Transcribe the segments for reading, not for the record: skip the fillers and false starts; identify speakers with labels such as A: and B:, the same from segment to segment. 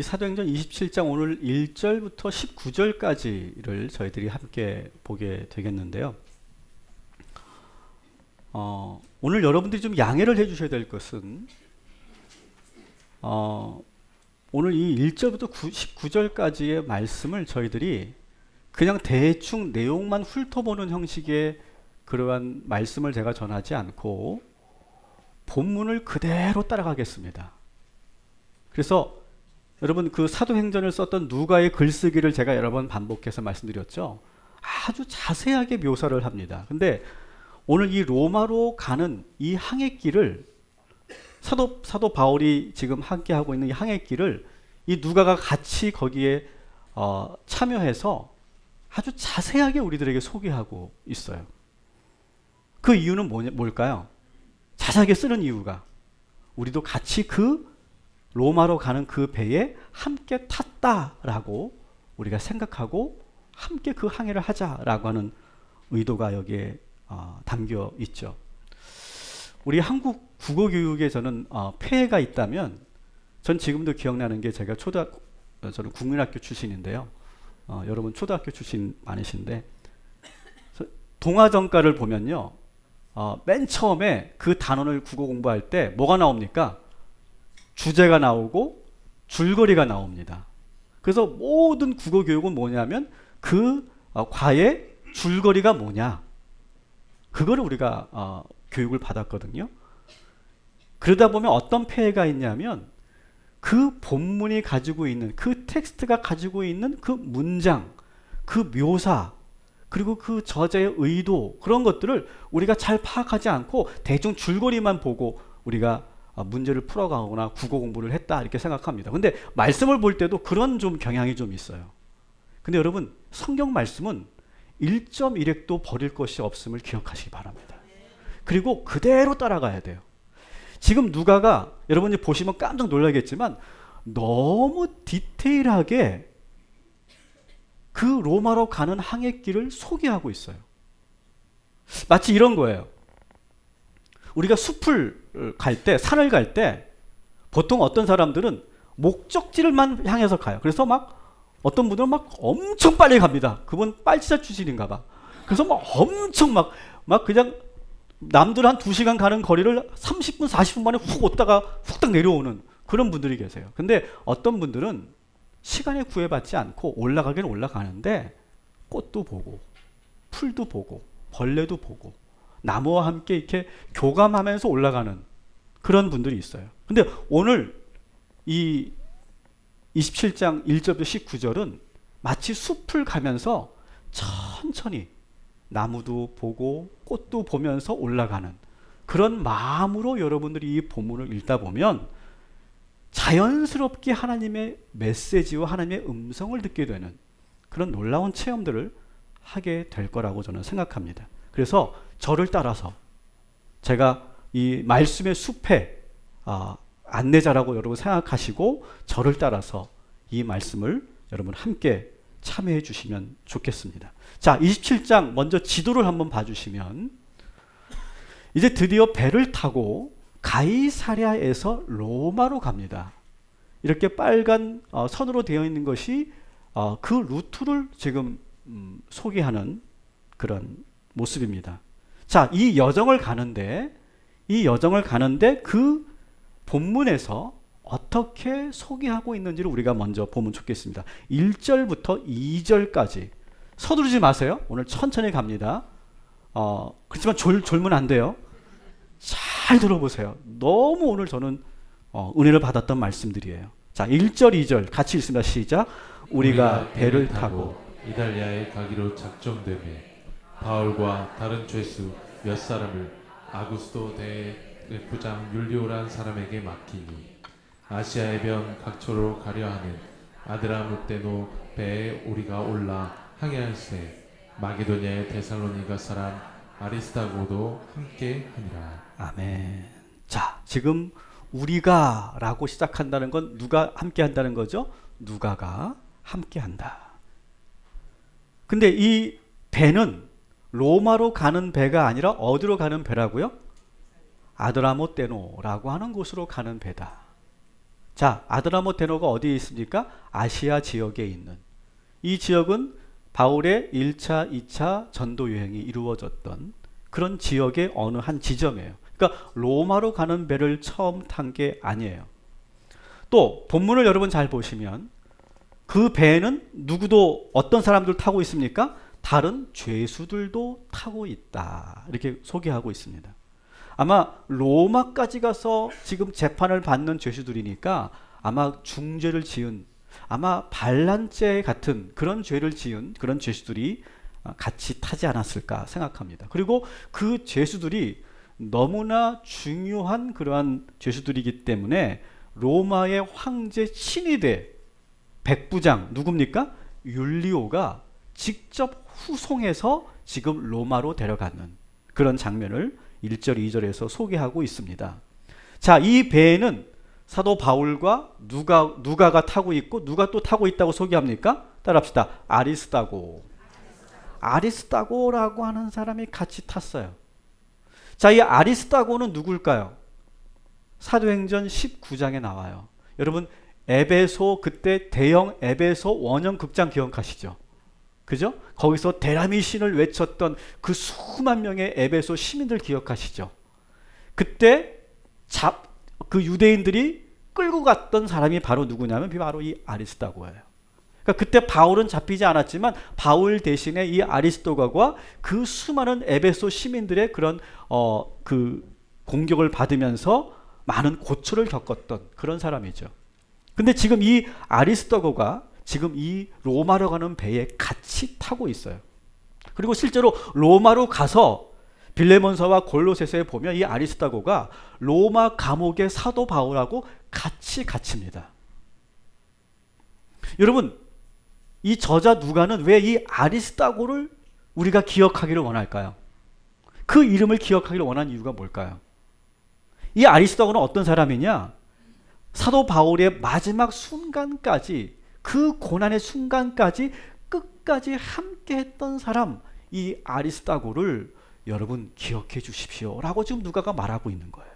A: 이 사도행전 27장 오늘 1절부터 19절까지를 저희들이 함께 보게 되겠는데요. 오늘 여러분들이 좀 양해를 해주셔야 될 것은 오늘 이 1절부터 19절까지의 말씀을 저희들이 그냥 대충 내용만 훑어보는 형식의 그러한 말씀을 제가 전하지 않고 본문을 그대로 따라가겠습니다. 그래서 여러분 그 사도행전을 썼던 누가의 글쓰기를 제가 여러 번 반복해서 말씀드렸죠. 아주 자세하게 묘사를 합니다. 근데 오늘 이 로마로 가는 이 항해길을 사도 바울이 지금 함께 하고 있는 이 항해길을 이 누가가 같이 거기에 참여해서 아주 자세하게 우리들에게 소개하고 있어요. 그 이유는 뭘까요? 자세하게 쓰는 이유가 우리도 같이 그 로마로 가는 그 배에 함께 탔다라고 우리가 생각하고 함께 그 항해를 하자라고 하는 의도가 여기에 담겨 있죠. 우리 한국 국어 교육에 저는 폐해가 있다면 전 지금도 기억나는 게 제가 저는 국민학교 출신인데요. 여러분 초등학교 출신 많으신데 동화전가를 보면요. 맨 처음에 그 단원을 국어 공부할 때 뭐가 나옵니까? 주제가 나오고 줄거리가 나옵니다. 그래서 모든 국어 교육은 뭐냐면 그 과의 줄거리가 뭐냐 그거를 우리가 교육을 받았거든요. 그러다 보면 어떤 폐해가 있냐면 그 본문이 가지고 있는 그 텍스트가 가지고 있는 그 문장, 그 묘사 그리고 그 저자의 의도 그런 것들을 우리가 잘 파악하지 않고 대충 줄거리만 보고 우리가 문제를 풀어가거나 국어 공부를 했다 이렇게 생각합니다. 근데 말씀을 볼 때도 그런 좀 경향이 좀 있어요. 근데 여러분 성경 말씀은 1.1획도 버릴 것이 없음을 기억하시기 바랍니다. 그리고 그대로 따라가야 돼요. 지금 누가가 여러분이 보시면 깜짝 놀라겠지만 너무 디테일하게 그 로마로 가는 항해길을 소개하고 있어요. 마치 이런 거예요. 우리가 숲을 갈 때, 산을 갈 때 보통 어떤 사람들은 목적지를만 향해서 가요. 그래서 막 어떤 분들은 막 엄청 빨리 갑니다. 그분 빨치자 출신인가 봐. 그래서 막 엄청 막 그냥 남들 한 2시간 가는 거리를 30분, 40분 만에 훅 오다가 훅딱 내려오는 그런 분들이 계세요. 근데 어떤 분들은 시간에 구애받지 않고 올라가긴 올라가는데 꽃도 보고 풀도 보고 벌레도 보고 나무와 함께 이렇게 교감하면서 올라가는 그런 분들이 있어요. 근데 오늘 이 27장 1절부터 19절은 마치 숲을 가면서 천천히 나무도 보고 꽃도 보면서 올라가는 그런 마음으로 여러분들이 이 본문을 읽다 보면 자연스럽게 하나님의 메시지와 하나님의 음성을 듣게 되는 그런 놀라운 체험들을 하게 될 거라고 저는 생각합니다. 그래서 저를 따라서 제가 이 말씀의 숲의 안내자라고 여러분 생각하시고 저를 따라서 이 말씀을 여러분 함께 참여해 주시면 좋겠습니다. 자, 27장 먼저 지도를 한번 봐주시면 이제 드디어 배를 타고 가이사랴에서 로마로 갑니다. 이렇게 빨간 선으로 되어 있는 것이 그 루트를 지금 소개하는 그런 모습입니다. 자, 이 여정을 가는데 그 본문에서 어떻게 소개하고 있는지를 우리가 먼저 보면 좋겠습니다. 1절부터 2절까지 서두르지 마세요. 오늘 천천히 갑니다. 그렇지만 졸면 안 돼요. 잘 들어보세요. 너무 오늘 저는 은혜를 받았던 말씀들이에요. 자, 1절, 2절 같이 읽습니다. 시작. 우리가 배를 타고
B: 이달리아에 가기로 작정되며 바울과 다른 죄수 몇 사람을 아구스도 대부장 율리오란 사람에게 맡기니 아시아 해변 각처로 가려 하는 아드라무떼노 배에 우리가 올라 항해할세 마게도냐의 데살로니가 사람 아리스타고도 함께 하니라.
A: 아멘. 자, 지금 우리가 라고 시작한다는 건 누가 함께 한다는 거죠? 누가가 함께 한다. 근데 이 배는 로마로 가는 배가 아니라 어디로 가는 배라고요? 아드라모떼노라고 하는 곳으로 가는 배다. 자, 아드라모테노가 어디에 있습니까? 아시아 지역에 있는. 이 지역은 바울의 1차, 2차 전도 여행이 이루어졌던 그런 지역의 어느 한 지점이에요. 그러니까 로마로 가는 배를 처음 탄 게 아니에요. 또 본문을 여러분 잘 보시면 그 배에는 누구도 어떤 사람들 타고 있습니까? 다른 죄수들도 타고 있다. 이렇게 소개하고 있습니다. 아마 로마까지 가서 지금 재판을 받는 죄수들이니까 아마 중죄를 지은, 아마 반란죄 같은 그런 죄를 지은 그런 죄수들이 같이 타지 않았을까 생각합니다. 그리고 그 죄수들이 너무나 중요한 그러한 죄수들이기 때문에 로마의 황제 친위대 백부장 누굽니까? 율리오가 직접 후송해서 지금 로마로 데려가는 그런 장면을 1절, 2절에서 소개하고 있습니다. 자, 이 배에는 사도 바울과 누가가 타고 있고 누가 또 타고 있다고 소개합니까? 따라합시다. 아리스다고. 아리스다고라고 하는 사람이 같이 탔어요. 자, 이 아리스다고는 누굴까요? 사도행전 19장에 나와요. 여러분 에베소, 그때 대형 에베소 원형 극장 기억하시죠? 그죠? 거기서 데라미 신을 외쳤던 그 수만 명의 에베소 시민들 기억하시죠? 그때 그 유대인들이 끌고 갔던 사람이 바로 누구냐면 바로 이 아리스다고예요. 그러니까 그때 바울은 잡히지 않았지만 바울 대신에 이 아리스도가와 그 수많은 에베소 시민들의 그런 그 공격을 받으면서 많은 고초를 겪었던 그런 사람이죠. 근데 지금 이 아리스도거가 지금 이 로마로 가는 배에 같이 타고 있어요. 그리고 실제로 로마로 가서 빌레몬서와 골로새서에 보면 이 아리스다고가 로마 감옥의 사도 바울하고 같이 갇힙니다. 여러분, 이 저자 누가는 왜 이 아리스다고를 우리가 기억하기를 원할까요? 그 이름을 기억하기를 원하는 이유가 뭘까요? 이 아리스다고는 어떤 사람이냐? 사도 바울의 마지막 순간까지, 그 고난의 순간까지 끝까지 함께 했던 사람, 이 아리스다고를 여러분 기억해 주십시오 라고 지금 누가가 말하고 있는 거예요.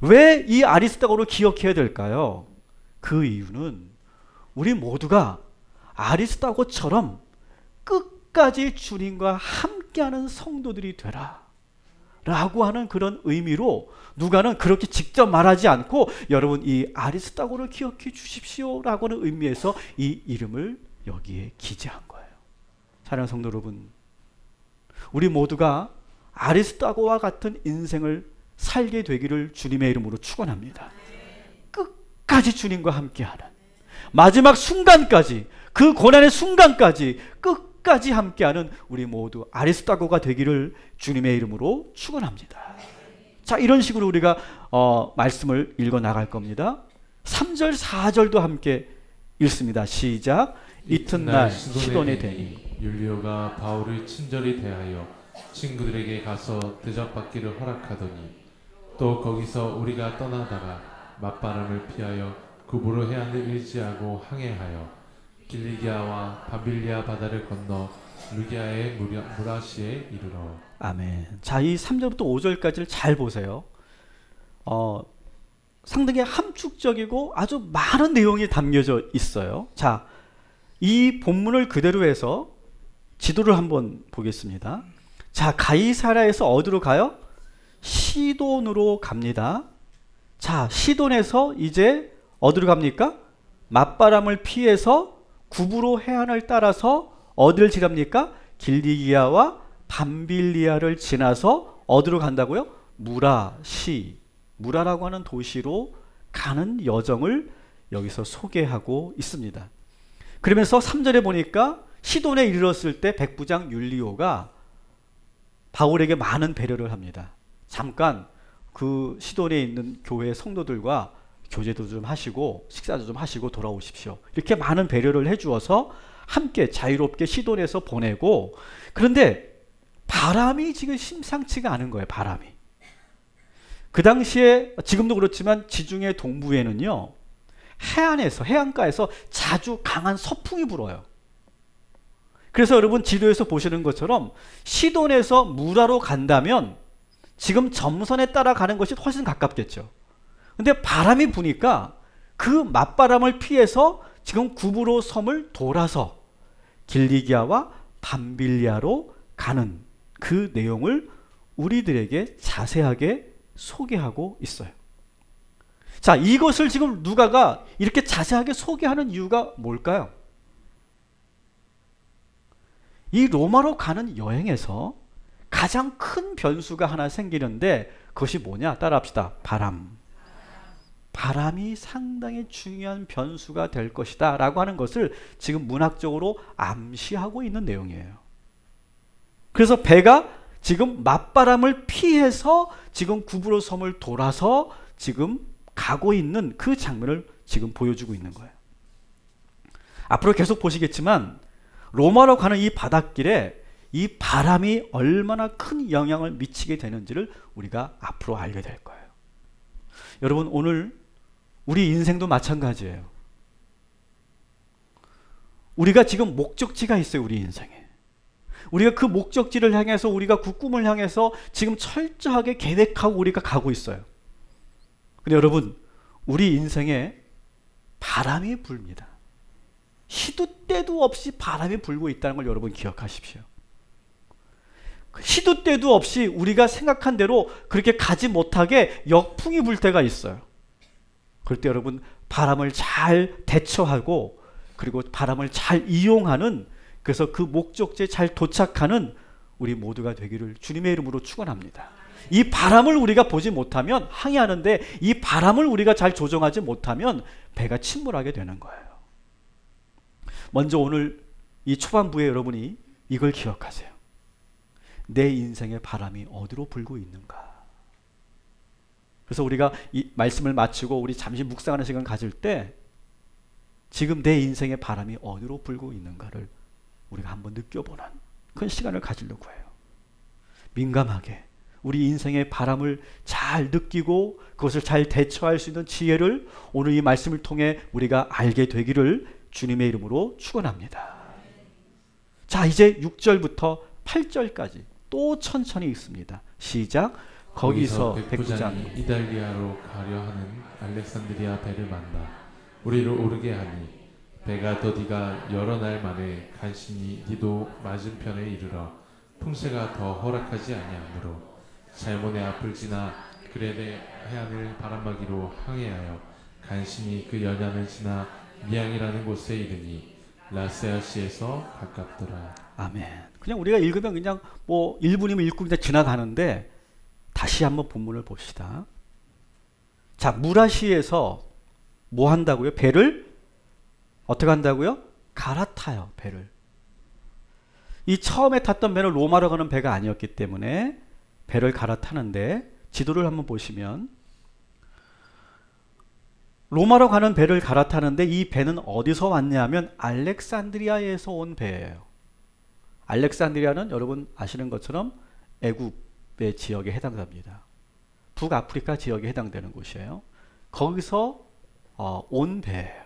A: 왜 이 아리스다고를 기억해야 될까요? 그 이유는 우리 모두가 아리스다고처럼 끝까지 주님과 함께하는 성도들이 되라 라고 하는 그런 의미로 누가는 그렇게 직접 말하지 않고 여러분 이 아리스다고를 기억해 주십시오 라고 하는 의미에서 이 이름을 여기에 기재한 거예요. 사랑하는 성도 여러분, 우리 모두가 아리스다고와 같은 인생을 살게 되기를 주님의 이름으로 축원합니다. 끝까지 주님과 함께하는, 마지막 순간까지, 그 고난의 순간까지 끝까지 함께하는 우리 모두 아리스다고가 되기를 주님의 이름으로 축원합니다. 자, 이런 식으로 우리가 말씀을 읽어 나갈 겁니다. 3절 4절도 함께 읽습니다. 시작. 이튿날 시돈에 되니
B: 율리오가 바울을 친절히 대하여 친구들에게 가서 대접받기를 허락하더니 또 거기서 우리가 떠나다가 맞바람을 피하여 구부로 해안을 일지하고 항해하여 길리기아와 밤빌리아 바다를 건너 루기아의 무라시에 이르러.
A: 아멘. 자, 이 3절부터 5절까지를 잘 보세요. 상당히 함축적이고 아주 많은 내용이 담겨져 있어요. 자, 이 본문을 그대로 해서 지도를 한번 보겠습니다. 자, 가이사랴에서 어디로 가요? 시돈으로 갑니다. 자, 시돈에서 이제 어디로 갑니까? 맞바람을 피해서 구브로 해안을 따라서 어디를 지납니까? 길리기아와 밤빌리아를 지나서 어디로 간다고요? 무라라고 하는 도시로 가는 여정을 여기서 소개하고 있습니다. 그러면서 3절에 보니까 시돈에 이르렀을 때 백부장 율리오가 바울에게 많은 배려를 합니다. 잠깐 그 시돈에 있는 교회 성도들과 교제도 좀 하시고 식사도 좀 하시고 돌아오십시오. 이렇게 많은 배려를 해주어서 함께 자유롭게 시돈에서 보내고, 그런데 바람이 지금 심상치가 않은 거예요. 바람이. 그 당시에 지금도 그렇지만 지중해 동부에는요, 해안가에서 자주 강한 서풍이 불어요. 그래서 여러분 지도에서 보시는 것처럼 시돈에서 무라로 간다면 지금 점선에 따라가는 것이 훨씬 가깝겠죠. 근데 바람이 부니까 그 맞바람을 피해서 지금 구브로 섬을 돌아서 길리기아와 밤빌리아로 가는 그 내용을 우리들에게 자세하게 소개하고 있어요. 자, 이것을 지금 누가가 이렇게 자세하게 소개하는 이유가 뭘까요? 이 로마로 가는 여행에서 가장 큰 변수가 하나 생기는데 그것이 뭐냐? 따라합시다. 바람. 바람이 상당히 중요한 변수가 될 것이다 라고 하는 것을 지금 문학적으로 암시하고 있는 내용이에요. 그래서 배가 지금 맞바람을 피해서 지금 구브로 섬을 돌아서 지금 가고 있는 그 장면을 지금 보여주고 있는 거예요. 앞으로 계속 보시겠지만 로마로 가는 이 바닷길에 이 바람이 얼마나 큰 영향을 미치게 되는지를 우리가 앞으로 알게 될 거예요. 여러분, 오늘 우리 인생도 마찬가지예요. 우리가 지금 목적지가 있어요. 우리 인생에. 우리가 그 목적지를 향해서 우리가 그 꿈을 향해서 지금 철저하게 계획하고 우리가 가고 있어요. 근데 여러분, 우리 인생에 바람이 불니다. 시도 때도 없이 바람이 불고 있다는 걸 여러분 기억하십시오. 시도 때도 없이 우리가 생각한 대로 그렇게 가지 못하게 역풍이 불 때가 있어요. 그럴 때 여러분, 바람을 잘 대처하고 그리고 바람을 잘 이용하는, 그래서 그 목적지에 잘 도착하는 우리 모두가 되기를 주님의 이름으로 축원합니다. 이 바람을 우리가 보지 못하면, 항해하는데 이 바람을 우리가 잘 조정하지 못하면 배가 침몰하게 되는 거예요. 먼저 오늘 이 초반부에 여러분이 이걸 기억하세요. 내 인생의 바람이 어디로 불고 있는가? 그래서 우리가 이 말씀을 마치고 우리 잠시 묵상하는 시간 가질 때 지금 내 인생의 바람이 어디로 불고 있는가를 우리가 한번 느껴보는 그런 시간을 가지려고 해요. 민감하게 우리 인생의 바람을 잘 느끼고 그것을 잘 대처할 수 있는 지혜를 오늘 이 말씀을 통해 우리가 알게 되기를 주님의 이름으로 축원합니다. 자, 이제 6절부터 8절까지 또 천천히 읽습니다. 시작. 거기서 백부장이
B: 이달리아로 가려 하는 알렉산드리아 배를 만나 우리를 오르게 하니 배가 더디가 여러 날 만에 간신히 니도 맞은편에 이르러 풍세가 더 허락하지 아니하므로 살몬의 앞을 지나 그레네 해안을 바람막이로 항해하여 간신히 그 연안을 지나 미양이라는 곳에 이르니 라세아시에서 가깝더라.
A: 아멘. 그냥 우리가 읽으면 그냥 뭐 1분이면 읽고 그냥 지나가는데 다시 한번 본문을 봅시다. 자, 무라시에서 뭐 한다고요? 배를 어떻게 한다고요? 갈아타요. 배를. 이 처음에 탔던 배는 로마로 가는 배가 아니었기 때문에 배를 갈아타는데, 지도를 한번 보시면 로마로 가는 배를 갈아타는데 이 배는 어디서 왔냐 하면 알렉산드리아에서 온 배예요. 알렉산드리아는 여러분 아시는 것처럼 애굽의 지역에 해당됩니다. 북아프리카 지역에 해당되는 곳이에요. 거기서 온 배예요.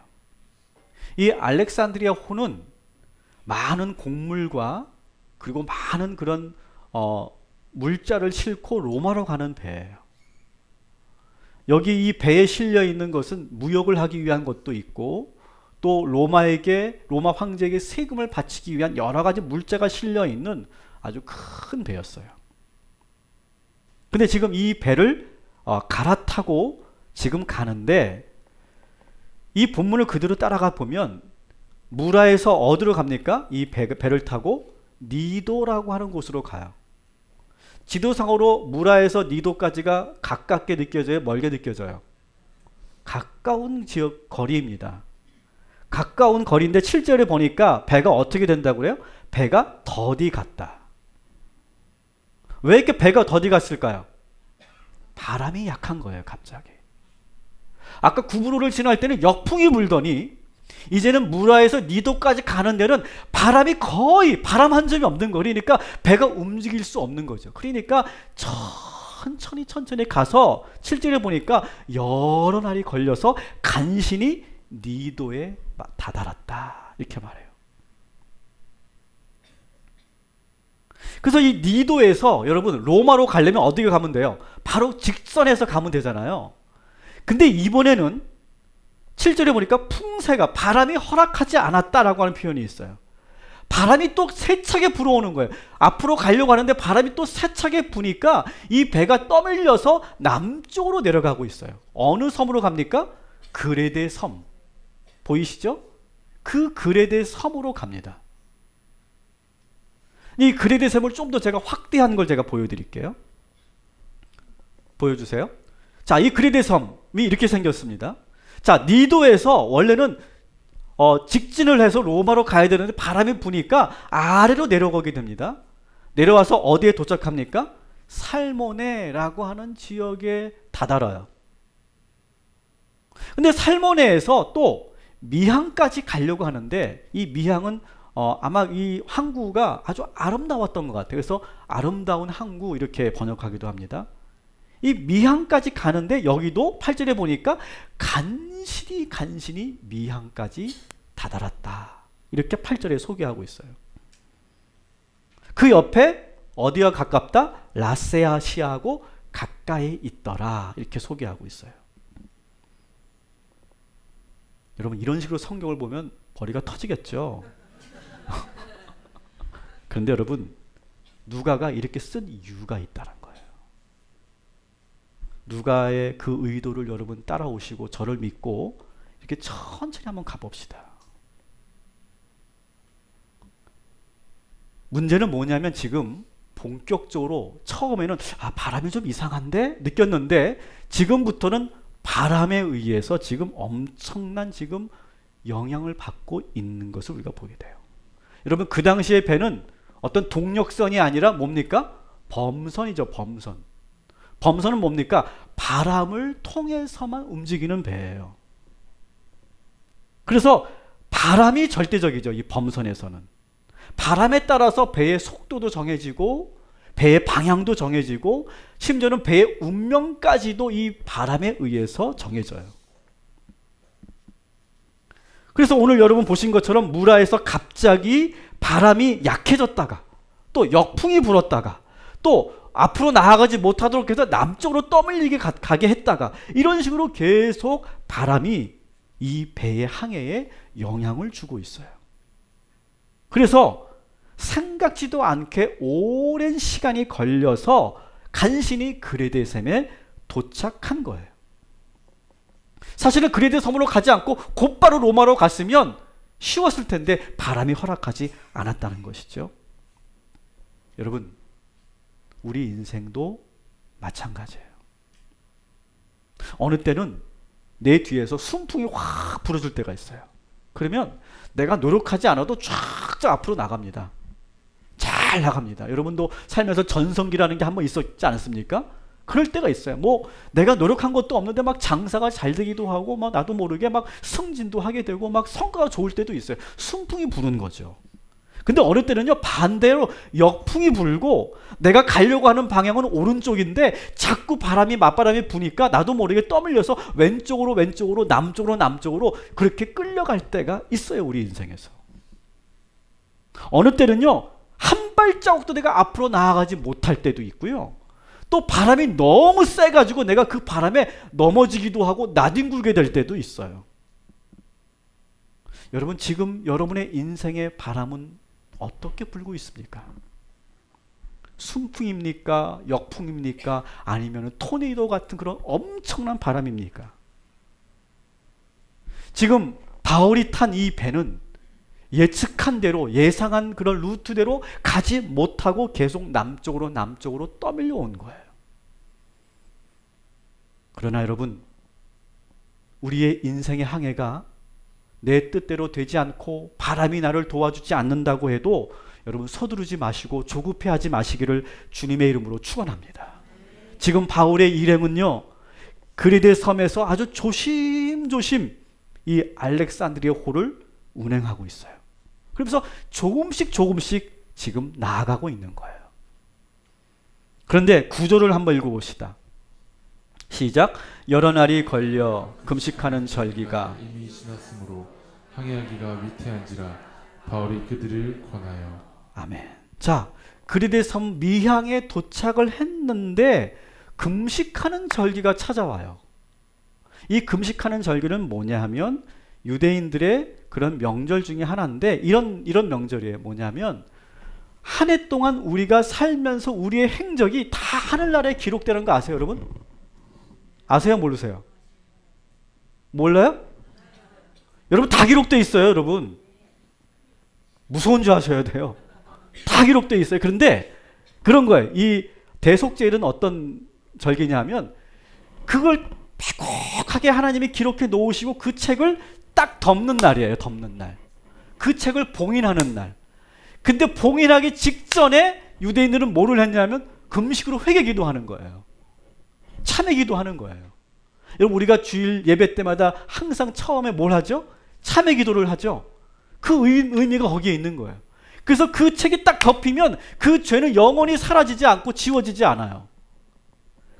A: 이 알렉산드리아 호는 많은 곡물과 그리고 많은 그런 물자를 싣고 로마로 가는 배예요. 여기 이 배에 실려 있는 것은 무역을 하기 위한 것도 있고 또 로마 황제에게 세금을 바치기 위한 여러 가지 물자가 실려 있는 아주 큰 배였어요. 근데 지금 이 배를 갈아타고 지금 가는데, 이 본문을 그대로 따라가 보면 무라에서 어디로 갑니까? 이 배를 타고 니도라고 하는 곳으로 가요. 지도상으로 무라에서 니도까지가 가깝게 느껴져요? 멀게 느껴져요? 가까운 지역 거리입니다. 가까운 거리인데 7절에 보니까 배가 어떻게 된다고요? 배가 더디 갔다. 왜 이렇게 배가 더디 갔을까요? 바람이 약한 거예요. 갑자기. 아까 구브로를 지날 때는 역풍이 불더니 이제는 무라에서 니도까지 가는 데는 바람이 거의 바람 한 점이 없는 거리니까 배가 움직일 수 없는 거죠. 그러니까 천천히 가서 7절에 보니까 여러 날이 걸려서 간신히 니도에 다다랐다 이렇게 말해요. 그래서 이 니도에서 여러분 로마로 가려면 어디에 가면 돼요? 바로 직선해서 가면 되잖아요. 근데 이번에는 7절에 보니까 풍세가 바람이 허락하지 않았다라고 하는 표현이 있어요. 바람이 또 세차게 불어오는 거예요. 앞으로 가려고 하는데 바람이 또 세차게 부니까 이 배가 떠밀려서 남쪽으로 내려가고 있어요. 어느 섬으로 갑니까? 그레데 섬. 보이시죠? 그 그레데 섬으로 갑니다. 이 그레데 섬을 좀 더 제가 확대한 걸 제가 보여드릴게요. 보여주세요. 자, 이 그레데 섬이 이렇게 생겼습니다. 자, 니도에서 원래는 직진을 해서 로마로 가야 되는데 바람이 부니까 아래로 내려가게 됩니다. 내려와서 어디에 도착합니까? 살모네라고 하는 지역에 다다라요. 근데 살모네에서 또 미항까지 가려고 하는데 이 미항은 아마 이 항구가 아주 아름다웠던 것 같아요. 그래서 아름다운 항구 이렇게 번역하기도 합니다. 이 미항까지 가는데 여기도 8절에 보니까 간신히 미항까지 다다랐다. 이렇게 8절에 소개하고 있어요. 그 옆에 어디와 가깝다? 라세아시아하고 가까이 있더라. 이렇게 소개하고 있어요. 여러분 이런 식으로 성경을 보면 머리가 터지겠죠. 그런데 여러분 누가가 이렇게 쓴 이유가 있다는 거예요. 누가의 그 의도를 여러분 따라오시고 저를 믿고 이렇게 천천히 한번 가봅시다. 문제는 뭐냐면 지금 본격적으로 처음에는 바람이 좀 이상한데 느꼈는데 지금부터는 바람에 의해서 지금 엄청난 지금 영향을 받고 있는 것을 우리가 보게 돼요. 여러분 그 당시의 배는 어떤 동력선이 아니라 뭡니까? 범선이죠. 범선. 범선은 뭡니까? 바람을 통해서만 움직이는 배예요. 그래서 바람이 절대적이죠. 이 범선에서는. 바람에 따라서 배의 속도도 정해지고 배의 방향도 정해지고 심지어는 배의 운명까지도 이 바람에 의해서 정해져요. 그래서 오늘 여러분 보신 것처럼 무라에서 갑자기 바람이 약해졌다가 또 역풍이 불었다가 또 앞으로 나아가지 못하도록 해서 남쪽으로 떠밀리게 가게 했다가 이런 식으로 계속 바람이 이 배의 항해에 영향을 주고 있어요. 그래서 생각지도 않게 오랜 시간이 걸려서 간신히 그레데 섬에 도착한 거예요. 사실은 그레데 섬으로 가지 않고 곧바로 로마로 갔으면 쉬웠을 텐데 바람이 허락하지 않았다는 것이죠. 여러분 우리 인생도 마찬가지예요. 어느 때는 내 뒤에서 순풍이 확 불어줄 때가 있어요. 그러면 내가 노력하지 않아도 쫙쫙 앞으로 나갑니다. 잘 나갑니다. 여러분도 살면서 전성기라는 게 한번 있었지 않았습니까? 그럴 때가 있어요. 뭐 내가 노력한 것도 없는데 막 장사가 잘 되기도 하고 막 나도 모르게 막 승진도 하게 되고 막 성과가 좋을 때도 있어요. 순풍이 부는 거죠. 근데 어느 때는요 반대로 역풍이 불고 내가 가려고 하는 방향은 오른쪽인데 자꾸 맞바람이 부니까 나도 모르게 떠밀려서 왼쪽으로 남쪽으로 그렇게 끌려갈 때가 있어요. 우리 인생에서. 어느 때는요 한 발자국도 내가 앞으로 나아가지 못할 때도 있고요. 또 바람이 너무 세가지고 내가 그 바람에 넘어지기도 하고 나뒹굴게 될 때도 있어요. 여러분 지금 여러분의 인생의 바람은 어떻게 불고 있습니까? 순풍입니까? 역풍입니까? 아니면 토네이도 같은 그런 엄청난 바람입니까? 지금 바울이 탄 이 배는 예측한 대로 예상한 그런 루트대로 가지 못하고 계속 남쪽으로 떠밀려 온 거예요. 그러나 여러분 우리의 인생의 항해가 내 뜻대로 되지 않고 바람이 나를 도와주지 않는다고 해도 여러분 서두르지 마시고 조급해하지 마시기를 주님의 이름으로 축원합니다. 지금 바울의 일행은요 그레데 섬에서 아주 조심조심 이 알렉산드리아 호를 운행하고 있어요. 그러면서 조금씩 지금 나아가고 있는 거예요. 그런데 구절을 한번 읽어봅시다. 시작. 여러 날이 걸려 금식하는 절기가
B: 이미 지났으므로 항해하기가 위태한지라 바울이 그들을 권하여.
A: 아멘. 자, 그레데 섬 미항에 도착을 했는데 금식하는 절기가 찾아와요. 이 금식하는 절기는 뭐냐 하면 유대인들의 그런 명절 중에 하나인데 이런 명절이에요. 뭐냐면 한 해 동안 우리가 살면서 우리의 행적이 다 하늘나라에 기록되는 거 아세요, 여러분? 아세요, 모르세요? 몰라요? 여러분 다 기록되어 있어요, 여러분. 무서운 줄 아셔야 돼요. 다 기록되어 있어요. 그런데 그런 거예요. 이 대속죄일은 어떤 절기냐면 그걸 빼곡하게 하나님이 기록해 놓으시고 그 책을 딱 덮는 날이에요. 덮는 날. 그 책을 봉인하는 날. 근데 봉인하기 직전에 유대인들은 뭐를 했냐면 금식으로 회개기도 하는 거예요. 참회기도 하는 거예요. 여러분 우리가 주일 예배 때마다 항상 처음에 뭘 하죠? 참회기도를 하죠. 그 의미가 거기에 있는 거예요. 그래서 그 책이 딱 덮이면 그 죄는 영원히 사라지지 않고 지워지지 않아요.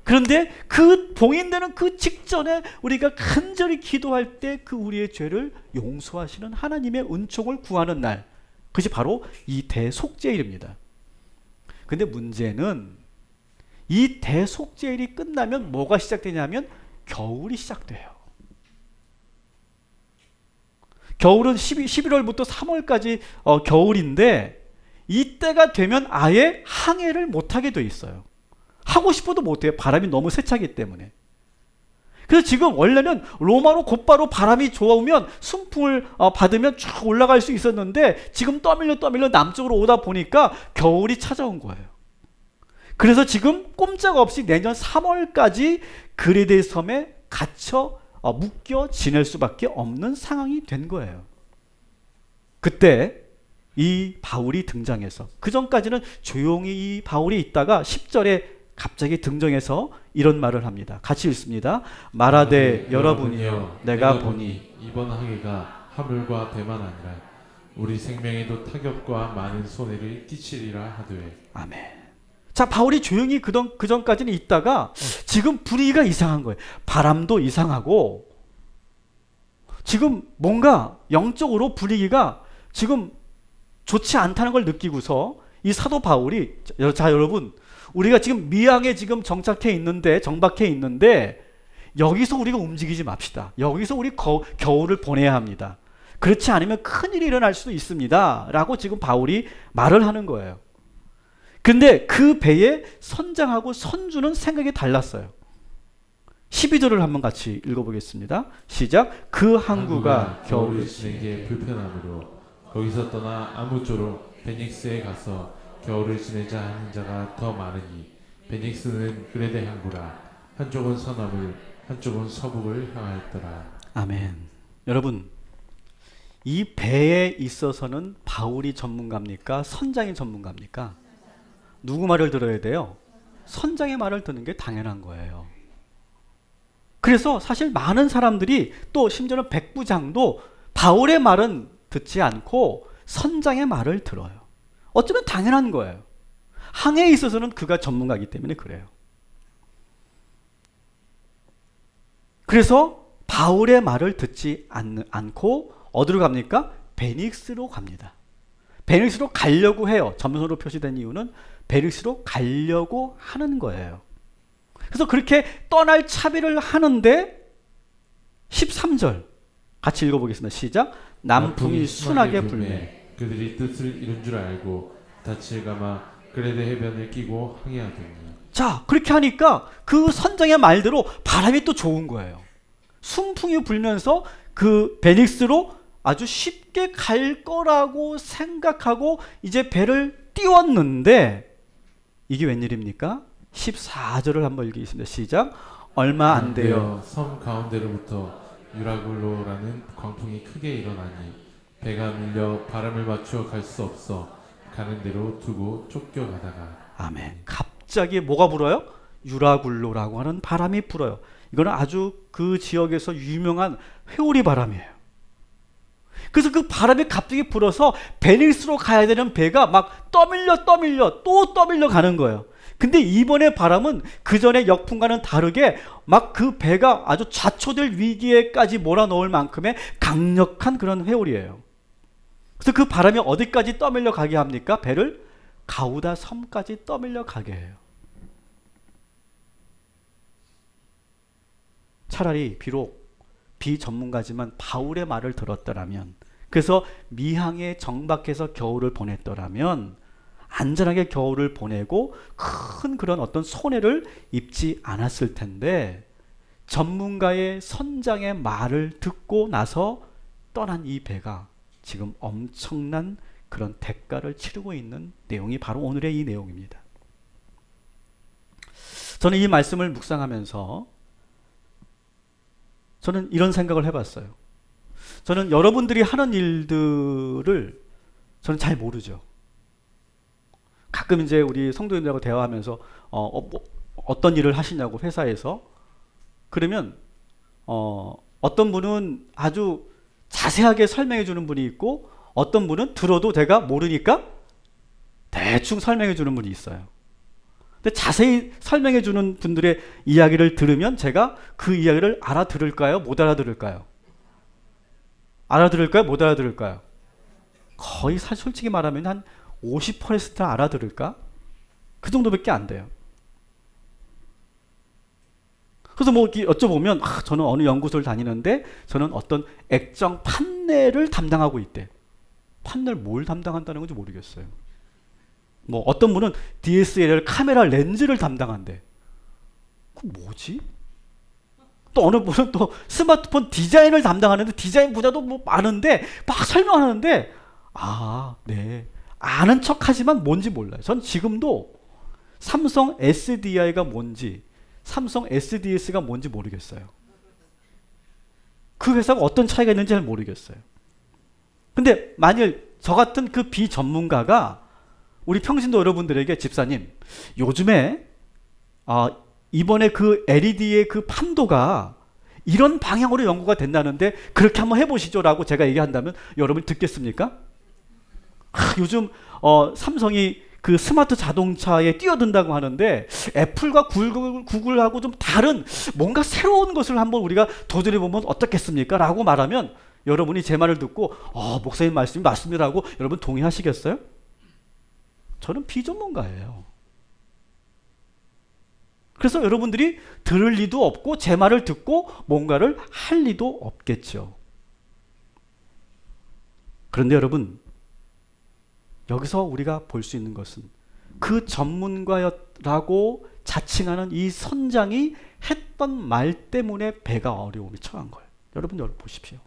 A: 그런데 그 봉인되는 그 직전에 우리가 간절히 기도할 때 그 우리의 죄를 용서하시는 하나님의 은총을 구하는 날, 그것이 바로 이 대속죄일입니다. 근데 문제는 이 대속죄일이 끝나면 뭐가 시작되냐면 겨울이 시작돼요. 겨울은 11월부터 3월까지 겨울인데 이때가 되면 아예 항해를 못하게 돼 있어요. 하고 싶어도 못해요. 바람이 너무 세차기 때문에. 그래서 지금 원래는 로마로 곧바로 바람이 좋으면 순풍을 받으면 쭉 올라갈 수 있었는데 지금 떠밀려 남쪽으로 오다 보니까 겨울이 찾아온 거예요. 그래서 지금 꼼짝없이 내년 3월까지 그레데 섬에 갇혀 묶여 지낼 수밖에 없는 상황이 된 거예요. 그때 이 바울이 등장해서, 그 전까지는 조용히 이 바울이 있다가 10절에 갑자기 등장해서 이런 말을 합니다. 같이 읽습니다. 말하되 여러분이여 내가 보니
B: 이번 항해가 하물과 배만 아니라 우리 생명에도 타격과 많은 손해를 끼치리라 하되.
A: 아멘. 자, 바울이 조용히 그 전까지는 있다가 지금 분위기가 이상한 거예요. 바람도 이상하고 지금 뭔가 영적으로 분위기가 지금 좋지 않다는 걸 느끼고서 이 사도 바울이, 자 여러분, 우리가 지금 미항에 지금 정박해 있는데 여기서 우리가 움직이지 맙시다. 여기서 우리 겨울을 보내야 합니다. 그렇지 않으면 큰일이 일어날 수도 있습니다. 라고 지금 바울이 말을 하는 거예요. 근데 그 배의 선장하고 선주는 생각이 달랐어요. 12절을 한번 같이 읽어보겠습니다. 시작. 그 항구가
B: 겨울을 지내기에 불편하므로 거기서 떠나 아무쪼록 베닉스에 가서 겨울을 지내자 하는 자가 더 많으니 베닉스는 그레데 항구라. 한쪽은 서남을 한쪽은 서북을 향하였더라.
A: 아멘. 여러분, 이 배에 있어서는 바울이 전문가입니까? 선장이 전문가입니까? 누구 말을 들어야 돼요? 선장의 말을 듣는 게 당연한 거예요. 그래서 사실 많은 사람들이, 또 심지어는 백부장도 바울의 말은 듣지 않고 선장의 말을 들어요. 어쩌면 당연한 거예요. 항해에 있어서는 그가 전문가이기 때문에 그래요. 그래서 바울의 말을 듣지 않고 어디로 갑니까? 베닉스로 갑니다. 베닉스로 가려고 해요. 점선으로 표시된 이유는 베닉스로 가려고 하는 거예요. 그래서 그렇게 떠날 차비를 하는데 13절 같이 읽어보겠습니다. 시작. 남풍이 순하게 불매
B: 그들이 뜻을 이룬 줄 알고 닻을 감아 그레데 해변을 끼고 항해하더니.
A: 자, 그렇게 하니까 그 선장의 말대로 바람이 또 좋은 거예요. 순풍이 불면서 그 베닉스로 아주 쉽게 갈 거라고 생각하고 이제 배를 띄웠는데 이게 웬일입니까? 14절을 한번 읽겠습니다. 시작. 얼마 안 되어
B: 섬 가운데로부터 유라굴로라는 광풍이 크게 일어나니 배가 밀려 바람을 맞추어 갈 수 없어 가는 대로 두고 쫓겨가다가.
A: 아멘. 갑자기 뭐가 불어요? 유라굴로라고 하는 바람이 불어요. 이거는 아주 그 지역에서 유명한 회오리 바람이에요. 그래서 그 바람이 갑자기 불어서 베닉스로 가야 되는 배가 막 떠밀려 가는 거예요. 근데 이번에 바람은 그 전에 역풍과는 다르게 막 그 배가 아주 좌초될 위기에까지 몰아넣을 만큼의 강력한 그런 회오리예요. 그래서 그 바람이 어디까지 떠밀려 가게 합니까? 배를 가우다 섬까지 떠밀려 가게 해요. 차라리 비록 비전문가지만 바울의 말을 들었더라면, 그래서 미항에 정박해서 겨울을 보냈더라면 안전하게 겨울을 보내고 큰 그런 어떤 손해를 입지 않았을 텐데, 전문가의 선장의 말을 듣고 나서 떠난 이 배가 지금 엄청난 그런 대가를 치르고 있는 내용이 바로 오늘의 이 내용입니다. 저는 이 말씀을 묵상하면서 저는 이런 생각을 해봤어요. 저는 여러분들이 하는 일들을 저는 잘 모르죠. 가끔 이제 우리 성도님들하고 대화하면서 어떤 일을 하시냐고 회사에서, 그러면 어떤 분은 아주 자세하게 설명해 주는 분이 있고, 어떤 분은 들어도 내가 모르니까 대충 설명해 주는 분이 있어요. 근데 자세히 설명해 주는 분들의 이야기를 들으면 제가 그 이야기를 알아들을까요? 못 알아들을까요? 알아들을까요? 못 알아들을까요? 거의 솔직히 말하면 한 50% 알아들을까? 그 정도밖에 안 돼요. 그래서 뭐 여쭤보면 저는 어느 연구소를 다니는데 저는 어떤 액정 판넬을 담당하고 있대. 판넬 뭘 담당한다는 건지 모르겠어요. 뭐 어떤 분은 DSLR 카메라 렌즈를 담당한대. 그 뭐지? 또 어느 분은 또 스마트폰 디자인을 담당하는데 디자인 분야도 뭐 많은데 막 설명하는데 네. 아는 척하지만 뭔지 몰라요. 전 지금도 삼성 SDI가 뭔지, 삼성 SDS가 뭔지 모르겠어요. 그 회사가 어떤 차이가 있는지 잘 모르겠어요. 근데 만일 저 같은 그 비전문가가 우리 평신도 여러분들에게, 집사님, 요즘에 이번에 그 LED의 그 판도가 이런 방향으로 연구가 된다는데 그렇게 한번 해보시죠 라고 제가 얘기한다면 여러분 듣겠습니까? 요즘 삼성이 그 스마트 자동차에 뛰어든다고 하는데 애플과 구글하고 좀 다른 뭔가 새로운 것을 한번 우리가 도전해보면 어떻겠습니까? 라고 말하면 여러분이 제 말을 듣고 목사님 말씀이 맞습니다 하고 여러분 동의하시겠어요? 저는 비전문가예요. 그래서 여러분들이 들을 리도 없고 제 말을 듣고 뭔가를 할 리도 없겠죠. 그런데 여러분, 여기서 우리가 볼 수 있는 것은 그 전문가라고 자칭하는 이 선장이 했던 말 때문에 배가 어려움에 처한 거예요. 여러분 보십시오.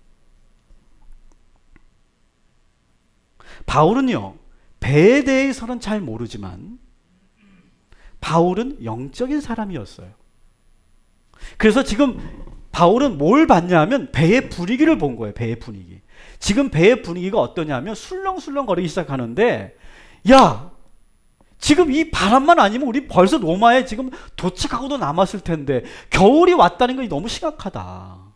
A: 바울은요, 배에 대해서는 잘 모르지만 바울은 영적인 사람이었어요. 그래서 지금 바울은 뭘 봤냐면 배의 분위기를 본 거예요. 배의 분위기. 지금 배의 분위기가 어떠냐면 술렁술렁 거리기 시작하는데, 야, 지금 이 바람만 아니면 우리 벌써 로마에 지금 도착하고도 남았을 텐데 겨울이 왔다는 게 너무 심각하다.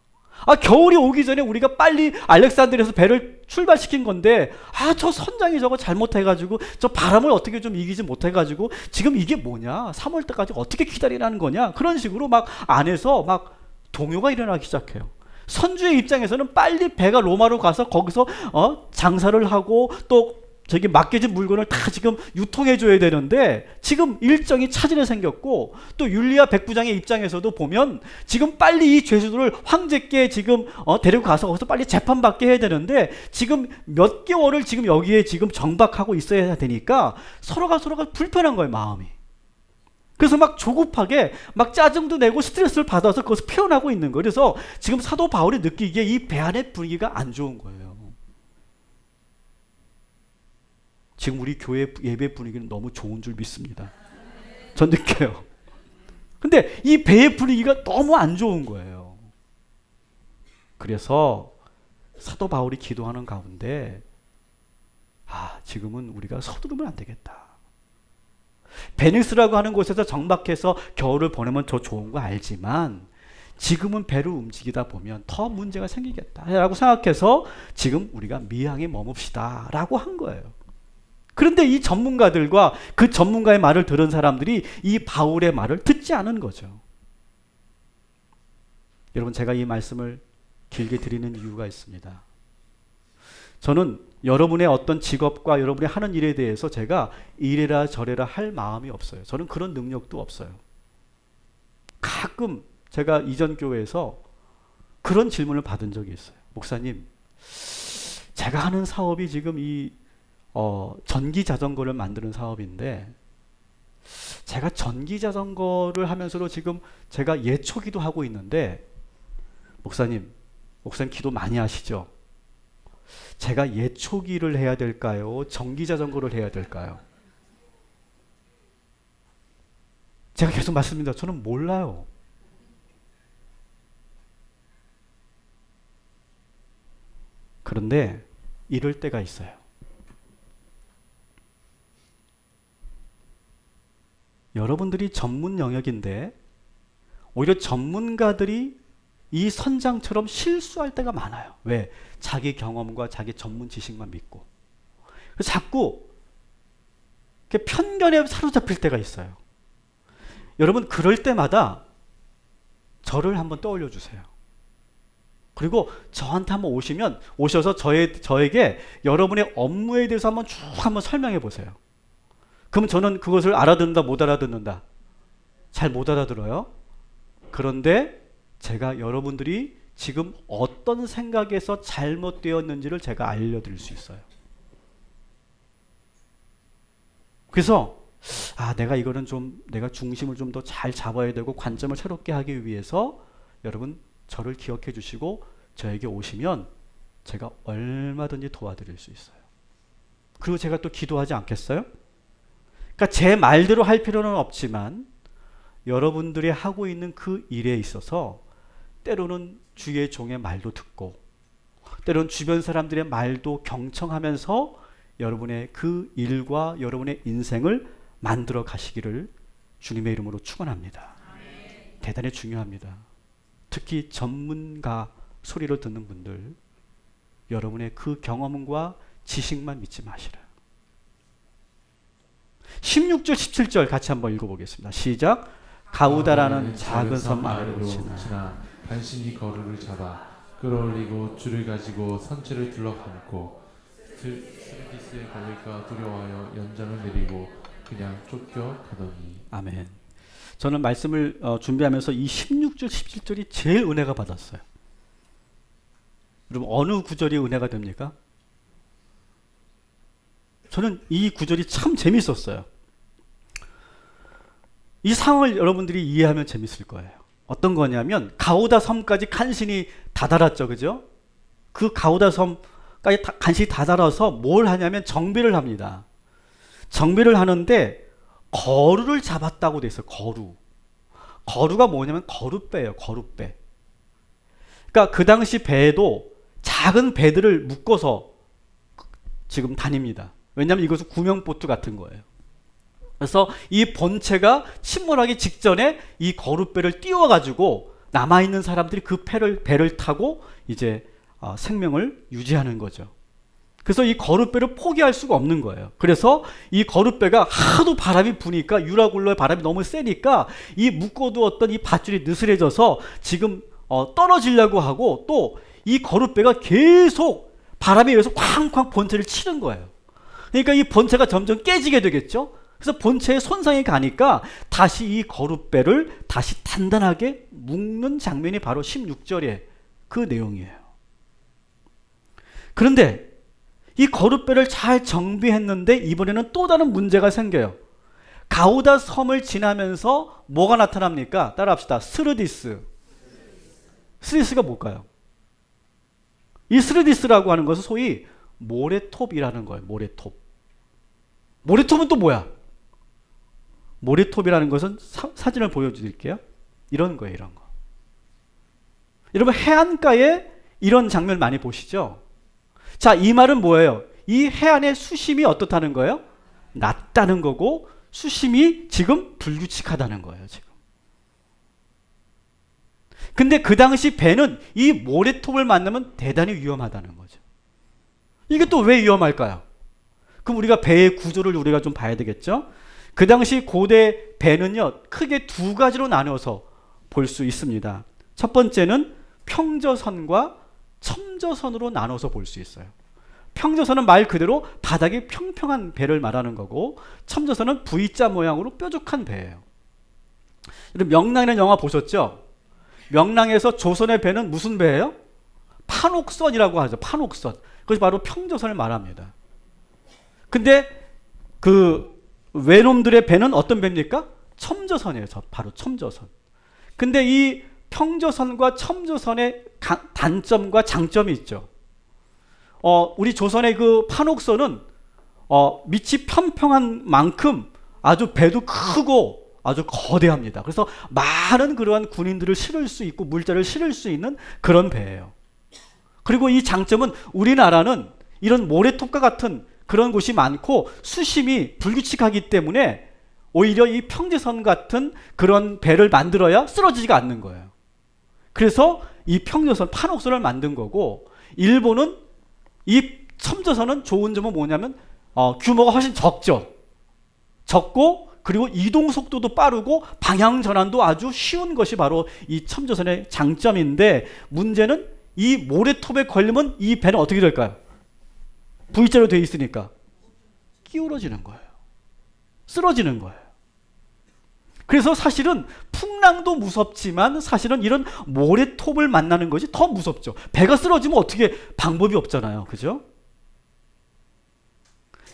A: 겨울이 오기 전에 우리가 빨리 알렉산드리아에서 배를 출발시킨 건데 저 선장이 저거 잘못해가지고 저 바람을 어떻게 좀 이기지 못해가지고 지금 이게 뭐냐, 3월 때까지 어떻게 기다리라는 거냐, 그런 식으로 막 안에서 막 동요가 일어나기 시작해요. 선주의 입장에서는 빨리 배가 로마로 가서 거기서 장사를 하고 또 저기 맡겨진 물건을 다 지금 유통해 줘야 되는데 지금 일정이 차질이 생겼고, 또 율리아 백부장의 입장에서도 보면 지금 빨리 이 죄수들을 황제께 지금 데리고 가서 거기서 빨리 재판받게 해야 되는데 지금 몇 개월을 지금 여기에 지금 정박하고 있어야 되니까 서로가 불편한 거예요, 마음이. 그래서 막 조급하게 막 짜증도 내고 스트레스를 받아서 그것을 표현하고 있는 거예요. 그래서 지금 사도 바울이 느끼기에 이 배 안의 분위기가 안 좋은 거예요. 지금 우리 교회 예배 분위기는 너무 좋은 줄 믿습니다. 전 느껴요. 근데 이 배의 분위기가 너무 안 좋은 거예요. 그래서 사도 바울이 기도하는 가운데 지금은 우리가 서두르면 안 되겠다. 베니스라고 하는 곳에서 정박해서 겨울을 보내면 더 좋은 거 알지만 지금은 배를 움직이다 보면 더 문제가 생기겠다 라고 생각해서 지금 우리가 미항에 머뭅시다 라고 한 거예요. 그런데 이 전문가들과 그 전문가의 말을 들은 사람들이 이 바울의 말을 듣지 않은 거죠. 여러분, 제가 이 말씀을 길게 드리는 이유가 있습니다. 저는 여러분의 어떤 직업과 여러분이 하는 일에 대해서 제가 이래라 저래라 할 마음이 없어요. 저는 그런 능력도 없어요. 가끔 제가 이전 교회에서 그런 질문을 받은 적이 있어요. 목사님, 제가 하는 사업이 지금 전기 자전거를 만드는 사업인데 제가 전기 자전거를 하면서도 지금 제가 예초기도 하고 있는데 목사님 기도 많이 하시죠? 제가 예초기를 해야 될까요? 전기 자전거를 해야 될까요? 제가 계속 말씀드립니다. 저는 몰라요. 그런데 이럴 때가 있어요. 여러분들이 전문 영역인데 오히려 전문가들이 이 선장처럼 실수할 때가 많아요. 왜? 자기 경험과 자기 전문 지식만 믿고. 자꾸 편견에 사로잡힐 때가 있어요. 여러분 그럴 때마다 저를 한번 떠올려 주세요. 그리고 저한테 한번 오셔서 저에게 여러분의 업무에 대해서 한번 설명해 보세요. 그럼 저는 그것을 알아듣는다, 못 알아듣는다? 잘 못 알아들어요. 그런데 제가 여러분들이 지금 어떤 생각에서 잘못되었는지를 제가 알려드릴 수 있어요. 그래서 내가 이거는 내가 중심을 좀 더 잘 잡아야 되고 관점을 새롭게 하기 위해서 여러분 저를 기억해 주시고 저에게 오시면 제가 얼마든지 도와드릴 수 있어요. 그리고 제가 또 기도하지 않겠어요? 그러니까 제 말대로 할 필요는 없지만 여러분들이 하고 있는 그 일에 있어서 때로는 주의 종의 말도 듣고 때로는 주변 사람들의 말도 경청하면서 여러분의 그 일과 여러분의 인생을 만들어 가시기를 주님의 이름으로 축원합니다. 대단히 중요합니다. 특히 전문가 소리를 듣는 분들, 여러분의 그 경험과 지식만 믿지 마시라. 16절 17절 같이 한번 읽어보겠습니다. 시작. 가우다라는 작은 섬 아래로 지나
B: 간신히 거루를 잡아 끌어올리고 줄을 가지고 선체를 둘러감고 스르디스의 거위가 두려워하여 연장을 내리고 그냥 쫓겨 가더니.
A: 아멘. 저는 말씀을 준비하면서 이 16절 17절이 제일 은혜가 받았어요. 여러분 어느 구절이 은혜가 됩니까? 저는 이 구절이 참 재밌었어요. 이 상황을 여러분들이 이해하면 재밌을 거예요. 어떤 거냐면 가우다 섬까지 간신히 다다랐죠. 그죠? 그 가우다 섬까지 간신히 다다라서 뭘 하냐면 정비를 합니다. 정비를 하는데 거루를 잡았다고 돼 있어요. 거루가 뭐냐면 거룻배예요. 거룻배. 그러니까 그 당시 배에도 작은 배들을 묶어서 지금 다닙니다. 왜냐하면 이것은 구명보트 같은 거예요. 그래서 이 본체가 침몰하기 직전에 이 거룻배를 띄워가지고 남아있는 사람들이 그 배를 타고 이제 생명을 유지하는 거죠. 그래서 이 거룻배를 포기할 수가 없는 거예요. 그래서 이 거룻배가 하도 바람이 부니까 유라굴로의 바람이 너무 세니까 이 묶어두었던 이 밧줄이 느슨해져서 지금 떨어지려고 하고 또 이 거룻배가 계속 바람에 의해서 쾅쾅 본체를 치는 거예요. 그러니까 이 본체가 점점 깨지게 되겠죠. 그래서 본체에 손상이 가니까 다시 이 거룻배를 다시 단단하게 묶는 장면이 바로 16절의 그 내용이에요. 그런데 이 거룻배를 잘 정비했는데 이번에는 또 다른 문제가 생겨요. 가우다 섬을 지나면서 뭐가 나타납니까? 따라합시다. 스르디스가 뭘까요? 이 스르디스라고 하는 것은 소위 모래톱이라는 거예요. 모래톱은 또 뭐야? 모래톱이라는 것은 사진을 보여드릴게요. 이런 거예요. 이런 거. 여러분 해안가에 이런 장면 많이 보시죠? 자, 이 말은 뭐예요? 이 해안의 수심이 어떻다는 거예요? 낮다는 거고 수심이 지금 불규칙하다는 거예요. 지금. 근데 그 당시 배는 이 모래톱을 만나면 대단히 위험하다는 거죠. 이게 또 왜 위험할까요? 그럼 우리가 배의 구조를 우리가 좀 봐야 되겠죠? 그 당시 고대 배는요, 크게 두 가지로 나눠서 볼 수 있습니다. 첫 번째는 평저선과 첨저선으로 나눠서 볼 수 있어요. 평저선은 말 그대로 바닥이 평평한 배를 말하는 거고, 첨저선은 V자 모양으로 뾰족한 배예요. 여러분 명랑이라는 영화 보셨죠? 명랑에서 조선의 배는 무슨 배예요? 판옥선이라고 하죠. 판옥선. 그것이 바로 평조선을 말합니다. 근데 그 외놈들의 배는 어떤 배입니까? 첨조선이에요. 바로 첨조선. 근데 이 평조선과 첨조선의 단점과 장점이 있죠. 우리 조선의 그 판옥선은 밑이 평평한 만큼 아주 배도 크고 아주 거대합니다. 그래서 많은 그러한 군인들을 실을 수 있고 물자를 실을 수 있는 그런 배예요. 그리고 이 장점은 우리나라는 이런 모래톱과 같은 그런 곳이 많고 수심이 불규칙하기 때문에 오히려 이 평지선 같은 그런 배를 만들어야 쓰러지지가 않는 거예요. 그래서 이 평조선, 판옥선을 만든 거고, 일본은 이 첨조선은 좋은 점은 뭐냐면 규모가 훨씬 적고 그리고 이동 속도도 빠르고 방향 전환도 아주 쉬운 것이 바로 이 첨조선의 장점인데, 문제는 이 모래톱에 걸리면 이 배는 어떻게 될까요? V자로 되어 있으니까 기울어지는 거예요. 쓰러지는 거예요. 그래서 사실은 풍랑도 무섭지만 사실은 이런 모래톱을 만나는 것이 더 무섭죠. 배가 쓰러지면 어떻게 방법이 없잖아요. 그죠?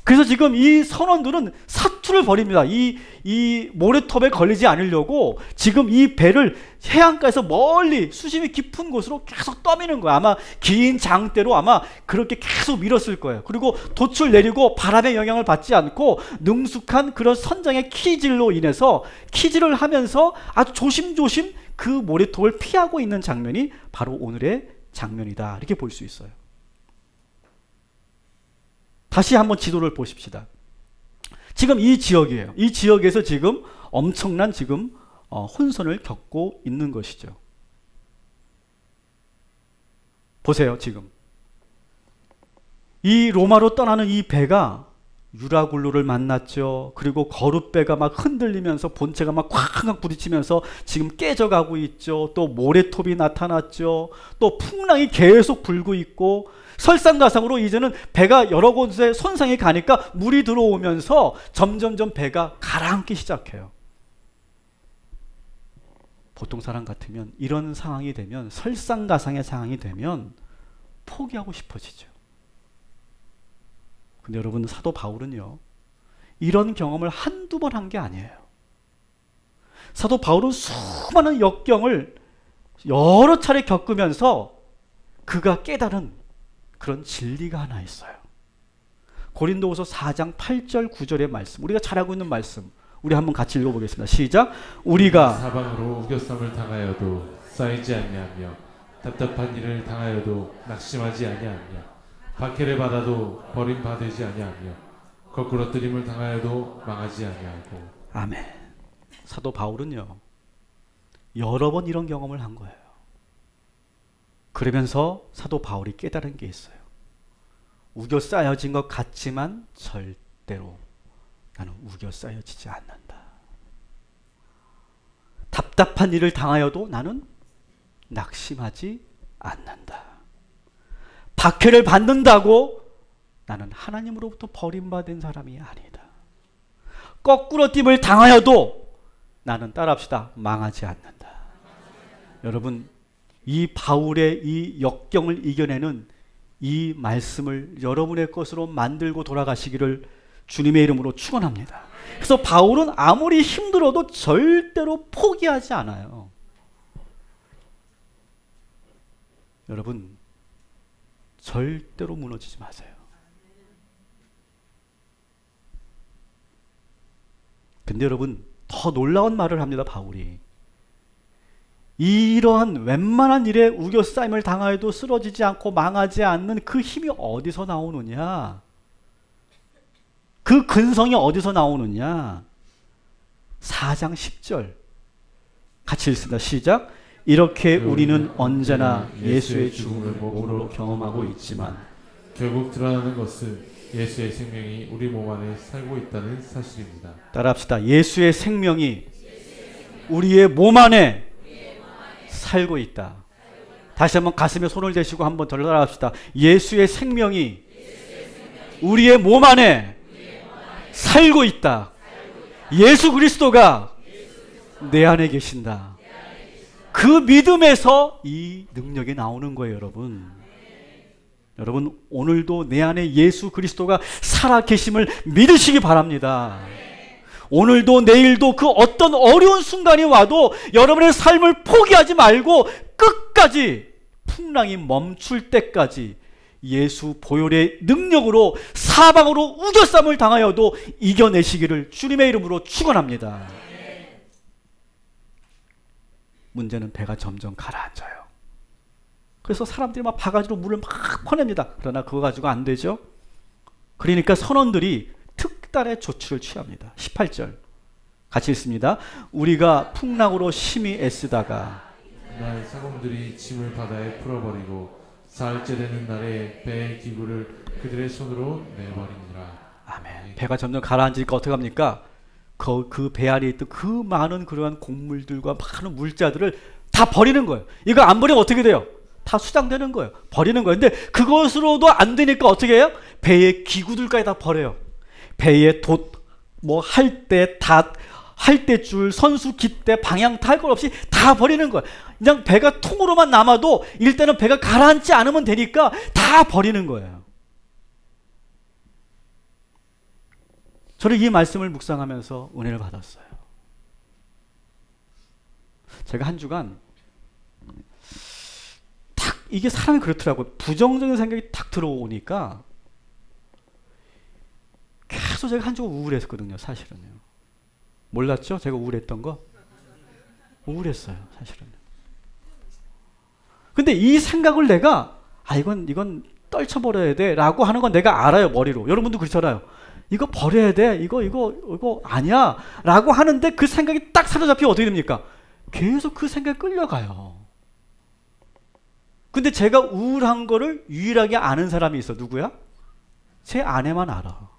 A: 그래서 지금 이 선원들은 사투를 벌입니다. 이 모래톱에 걸리지 않으려고 지금 이 배를 해안가에서 멀리 수심이 깊은 곳으로 계속 떠미는 거예요. 아마 긴 장대로 아마 그렇게 계속 밀었을 거예요. 그리고 돛을 내리고 바람의 영향을 받지 않고 능숙한 그런 선장의 키질로 인해서 키질을 하면서 아주 조심조심 그 모래톱을 피하고 있는 장면이 바로 오늘의 장면이다. 이렇게 볼 수 있어요. 다시 한번 지도를 보십시다. 지금 이 지역이에요. 이 지역에서 지금 엄청난 지금 혼선을 겪고 있는 것이죠. 보세요. 지금 이 로마로 떠나는 이 배가 유라굴로를 만났죠. 그리고 거룻배가 막 흔들리면서 본체가 막 콱콱 부딪히면서 지금 깨져가고 있죠. 또 모래톱이 나타났죠. 또 풍랑이 계속 불고 있고, 설상가상으로 이제는 배가 여러 곳에 손상이 가니까 물이 들어오면서 점점점 배가 가라앉기 시작해요. 보통 사람 같으면 이런 상황이 되면, 설상가상의 상황이 되면 포기하고 싶어지죠. 근데 여러분, 사도 바울은요, 이런 경험을 한두 번 한 게 아니에요. 사도 바울은 수많은 역경을 여러 차례 겪으면서 그가 깨달은 그런 진리가 하나 있어요. 고린도후서 4장 8절 9절의 말씀, 우리가 잘 알고 있는 말씀, 우리 한번 같이 읽어보겠습니다. 시작. 우리가
B: 사방으로 우겨쌈을 당하여도 쌓이지 아니하며 답답한 일을 당하여도 낙심하지 아니하며 박해를 받아도 버림받지 아니하며 거꾸로 뜨림을 당하여도 망하지 아니하고.
A: 아멘. 사도 바울은요, 여러 번 이런 경험을 한 거예요. 그러면서 사도 바울이 깨달은 게 있어요. 우겨 쌓여진 것 같지만 절대로 나는 우겨 쌓여지지 않는다. 답답한 일을 당하여도 나는 낙심하지 않는다. 박해를 받는다고 나는 하나님으로부터 버림받은 사람이 아니다. 거꾸로 띠을 당하여도 나는, 따라합시다, 망하지 않는다. 여러분, 이 바울의 이 역경을 이겨내는 이 말씀을 여러분의 것으로 만들고 돌아가시기를 주님의 이름으로 축원합니다. 그래서 바울은 아무리 힘들어도 절대로 포기하지 않아요. 여러분, 절대로 무너지지 마세요. 근데 여러분, 더 놀라운 말을 합니다. 바울이 이러한 웬만한 일에 우겨싸임을 당하여도 쓰러지지 않고 망하지 않는 그 힘이 어디서 나오느냐, 그 근성이 어디서 나오느냐. 4장 10절 같이 읽습니다. 시작. 이렇게 우리는 언제나 예수의 죽음을 몸으로 경험하고 있지만
B: 결국 드러나는 것은 예수의 생명이 우리 몸 안에 살고 있다는 사실입니다.
A: 따라합시다. 예수의 생명이 우리의 몸 안에 살고 있다. 다시 한번 가슴에 손을 대시고 한번 더 따라합시다. 예수의 생명이 우리의 몸 안에 살고 있다. 예수 그리스도가 내 안에 계신다. 그 믿음에서 이 능력이 나오는 거예요, 여러분. 여러분, 오늘도 내 안에 예수 그리스도가 살아계심을 믿으시기 바랍니다. 오늘도 내일도 그 어떤 어려운 순간이 와도 여러분의 삶을 포기하지 말고 끝까지 풍랑이 멈출 때까지 예수 보혈의 능력으로 사방으로 우겨쌈을 당하여도 이겨내시기를 주님의 이름으로 축원합니다. 문제는 배가 점점 가라앉아요. 그래서 사람들이 막 바가지로 물을 막 퍼냅니다. 그러나 그거 가지고 안 되죠. 그러니까 선원들이 특단의 조치를 취합니다. 18절 같이 읽습니다. 우리가 풍랑으로 심히 애쓰다가
B: 날 사공들이 짐을 바다에 풀어버리고 사흘째 되는 날에 배의 기구를 그들의 손으로 내버리니라.
A: 아멘. 배가 점점 가라앉으니까 어떻게 합니까? 그 배 안에 있던 그 많은 그러한 곡물들과 많은 물자들을 다 버리는 거예요. 이거 안 버리면 어떻게 돼요? 다 수장되는 거예요. 버리는 거예요. 근데 그것으로도 안 되니까 어떻게 해요? 배의 기구들까지 다 버려요. 배의 뭐 할대, 닷, 할대줄, 선수, 깃대, 방향, 탈 것 없이 다 버리는 거예요. 그냥 배가 통으로만 남아도 일단은 배가 가라앉지 않으면 되니까 다 버리는 거예요. 저는 이 말씀을 묵상하면서 은혜를 받았어요. 제가 한 주간 딱 이게 사람이 그렇더라고요. 부정적인 생각이 딱 들어오니까 계속 제가 한 주간 우울했거든요. 사실은요. 몰랐죠? 제가 우울했던 거? 우울했어요. 사실은. 근데 이 생각을 내가 이건 떨쳐버려야 돼 라고 하는 건 내가 알아요. 머리로. 여러분도 그렇잖아요. 이거 버려야 돼. 이거 아니야. 라고 하는데 그 생각이 딱 사로잡히면 어떻게 됩니까? 계속 그 생각에 끌려가요. 근데 제가 우울한 거를 유일하게 아는 사람이 있어. 누구야? 제 아내만 알아.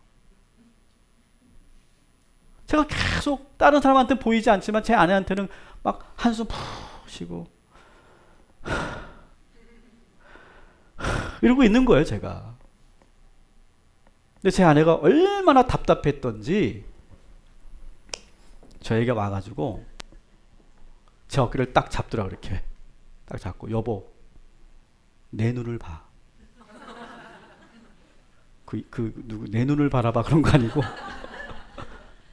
A: 제가 계속 다른 사람한테 보이지 않지만 제 아내한테는 막 한숨 푹 쉬고 이러고 있는 거예요, 제가. 근데 제 아내가 얼마나 답답했던지 저에게 와가지고 제 어깨를 딱 잡더라. 그렇게 딱 잡고 여보 내 눈을 봐. 누구 내 눈을 바라봐 그런 거 아니고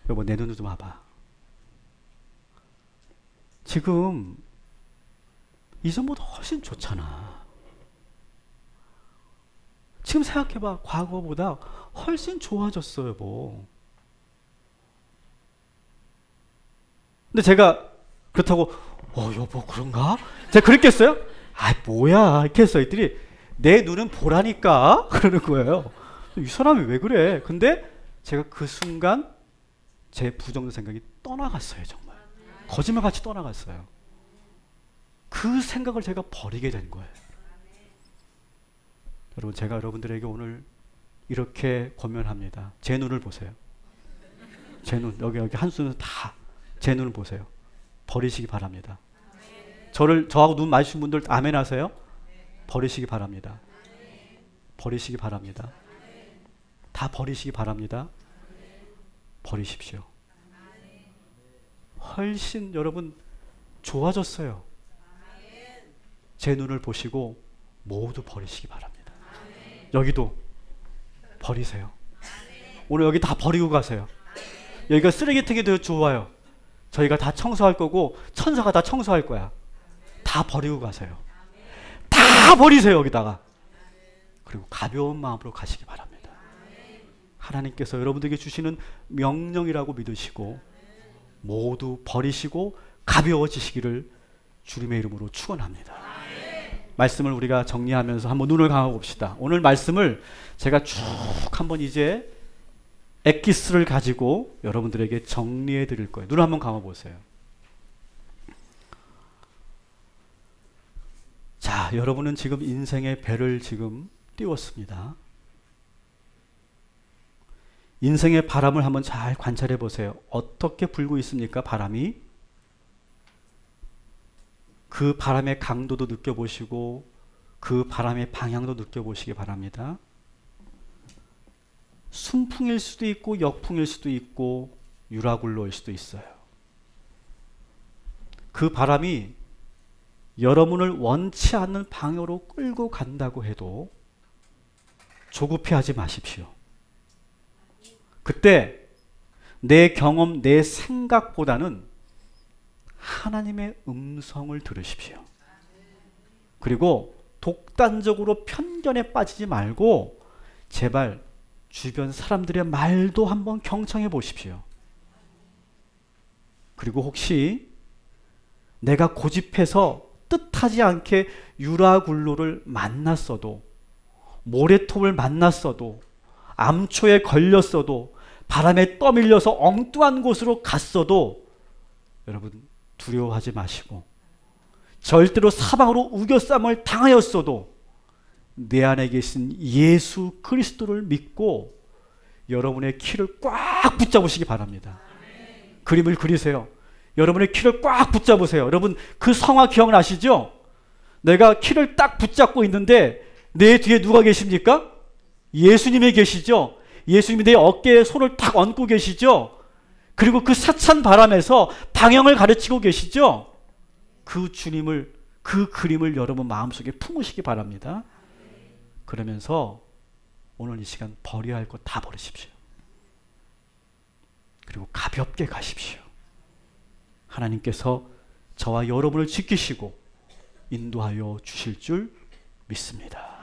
A: 여보 내 눈을 좀 봐봐. 지금 이전보다 훨씬 좋잖아. 지금 생각해봐. 과거보다 훨씬 좋아졌어 여보. 근데 제가 그렇다고 여보 그런가? 제가 그랬겠어요? 뭐야 이렇게 했어. 했더니 내 눈은 보라니까 그러는 거예요. 이 사람이 왜 그래? 근데 제가 그 순간 제 부정적 생각이 떠나갔어요. 정말 거짓말같이 떠나갔어요. 그 생각을 제가 버리게 된 거예요. 여러분 제가 여러분들에게 오늘 이렇게 권면합니다. 제 눈을 보세요. 제 눈 여기 한눈은 다 제 눈을 보세요. 버리시기 바랍니다. 저하고 눈 마주친 분들 아멘 하세요. 버리시기 바랍니다. 버리시기 바랍니다. 다 버리시기 바랍니다. 버리십시오. 훨씬 여러분 좋아졌어요. 제 눈을 보시고 모두 버리시기 바랍니다. 여기도 버리세요. 오늘 여기 다 버리고 가세요. 여기가 쓰레기통이 되어 좋아요. 저희가 다 청소할 거고 천사가 다 청소할 거야. 다 버리고 가세요. 다 버리세요. 여기다가. 그리고 가벼운 마음으로 가시기 바랍니다. 하나님께서 여러분들에게 주시는 명령이라고 믿으시고 모두 버리시고 가벼워지시기를 주님의 이름으로 축원합니다. 말씀을 우리가 정리하면서 한번 눈을 감아 봅시다. 오늘 말씀을 제가 쭉 한번 이제 엑기스를 가지고 여러분들에게 정리해 드릴 거예요. 눈을 한번 감아 보세요. 자, 여러분은 지금 인생의 배를 지금 띄웠습니다. 인생의 바람을 한번 잘 관찰해 보세요. 어떻게 불고 있습니까? 바람이. 그 바람의 강도도 느껴보시고 그 바람의 방향도 느껴보시기 바랍니다. 순풍일 수도 있고 역풍일 수도 있고 유라굴로일 수도 있어요. 그 바람이 여러분을 원치 않는 방향으로 끌고 간다고 해도 조급해하지 마십시오. 그때 내 경험, 내 생각보다는 하나님의 음성을 들으십시오. 그리고 독단적으로 편견에 빠지지 말고 제발 주변 사람들의 말도 한번 경청해 보십시오. 그리고 혹시 내가 고집해서 뜻하지 않게 유라굴로를 만났어도, 모래톱을 만났어도, 암초에 걸렸어도, 바람에 떠밀려서 엉뚱한 곳으로 갔어도 여러분 두려워하지 마시고, 절대로 사방으로 우겨쌈을 당하였어도 내 안에 계신 예수 그리스도를 믿고 여러분의 키를 꽉 붙잡으시기 바랍니다. 그림을 그리세요. 여러분의 키를 꽉 붙잡으세요. 여러분 그 성화 기억나시죠? 내가 키를 딱 붙잡고 있는데 내 뒤에 누가 계십니까? 예수님이 계시죠? 예수님이 내 어깨에 손을 탁 얹고 계시죠? 그리고 그 사찬 바람에서 방향을 가르치고 계시죠? 그 주님을, 그 그림을 여러분 마음속에 품으시기 바랍니다. 그러면서 오늘 이 시간 버려야 할 것 다 버리십시오. 그리고 가볍게 가십시오. 하나님께서 저와 여러분을 지키시고 인도하여 주실 줄 믿습니다.